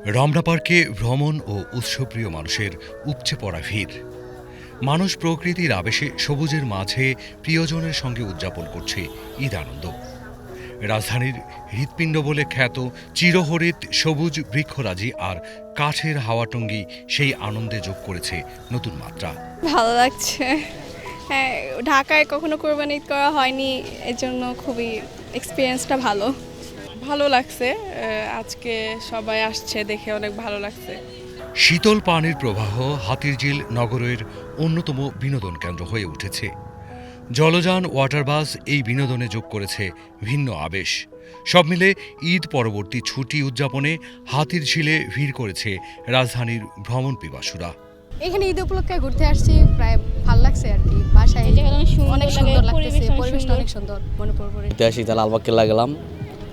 রমনা পার্কে ভ্রমণ ও উৎসবপ্রিয় মানুষের উপচে পড়া ভিড়। মানুষ প্রকৃতির আবেশে সবুজের মাঝে প্রিয়জনের সঙ্গে উদযাপন করছে ঈদ আনন্দ। রাজধানীর হৃৎপিণ্ড বলে খ্যাত চিরহরিৎ সবুজ বৃক্ষরাজি আর কাঠের হাওয়াটঙ্গি সেই আনন্দে যোগ করেছে নতুন মাত্রা। ভালো লাগছে। হ্যাঁ, ঢাকায় কখনো কোরবানি ঈদ করা হয়নি, এজন্য খুবই এক্সপিরিয়েন্সটা ভালো। ভালো লাগছে, আজকে সবাই আসছে দেখে অনেক ভালো লাগছে। শীতল পানির প্রবাহ হাতিরঝিল নগরের অন্যতম বিনোদন কেন্দ্র হয়ে উঠেছে। জলযান, ওয়াটারবাস এই বিনোদনে যোগ করেছে ভিন্ন আবেশ। সব মিলে ঈদ পরবর্তী ছুটি উদযাপনে হাতিরঝিলে ভিড় করেছে রাজধানীর ভ্রমণ পিপাসুরা। এখানে ঈদ উপলক্ষে ঘুরতে আসছি, প্রায় ভালো লাগছে আর কি। বাসায় অনেক সুন্দর লাগতেছে, পরিবেশটা অনেক সুন্দর মনে পড়ে। ঐতিহাসিক লালবাগ কেল্লা গেলাম,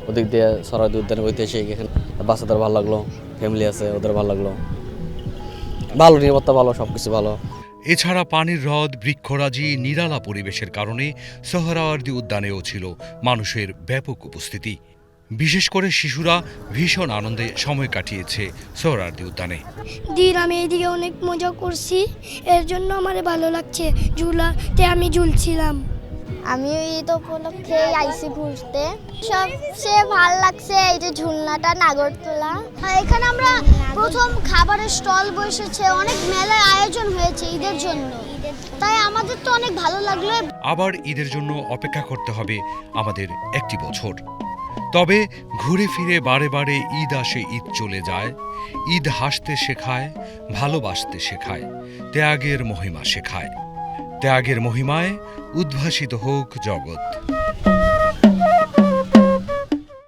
ওদিক দিয়ে সরাইদি উদ্যানে ঐতিহাসিক, এখানে বাচ্চাদের ভালো লাগলো, ফ্যামিলি আছে ওদের ভালো লাগলো, ভালো নিরাপত্তা ভালো, সবকিছু ভালো। এছাড়া পানির হ্রদ, বৃক্ষরাজি, নিরালা পরিবেশের কারণে সোহরাওয়ার্দী উদ্যানেও ছিল মানুষের ব্যাপক উপস্থিতি। বিশেষ করে শিশুরা ভীষণ আনন্দে সময় কাটিয়েছে সোহরাওয়ার্দী উদ্যানে। আমি এদিকে অনেক মজা করছি, এর জন্য আমার ভালো লাগছে। ঝুলাতে আমি ঝুলছিলাম। আমি ঈদ উপলক্ষে আইসি ঘুরতে, সবচেয়ে ভালো লাগছে এই যে ঝুলনাটা, নাগরদোলা। এখানে আমরা প্রথম খাবারের স্টল বসেছে, অনেক মেলার আয়োজন হয়েছে ঈদের জন্য, তাই আমাদের তো অনেক ভালো লাগলো। আবার ঈদের জন্য অপেক্ষা করতে হবে আমাদের একটি বছর। তবে ঘুরে ফিরে বারে বারে ঈদ আসে, ঈদ চলে যায়। ঈদ হাসতে শেখায়, ভালোবাসতে শেখায়, ত্যাগের মহিমা শেখায়। ত্যাগের মহিমায় উদ্ভাসিত হোক জগৎ।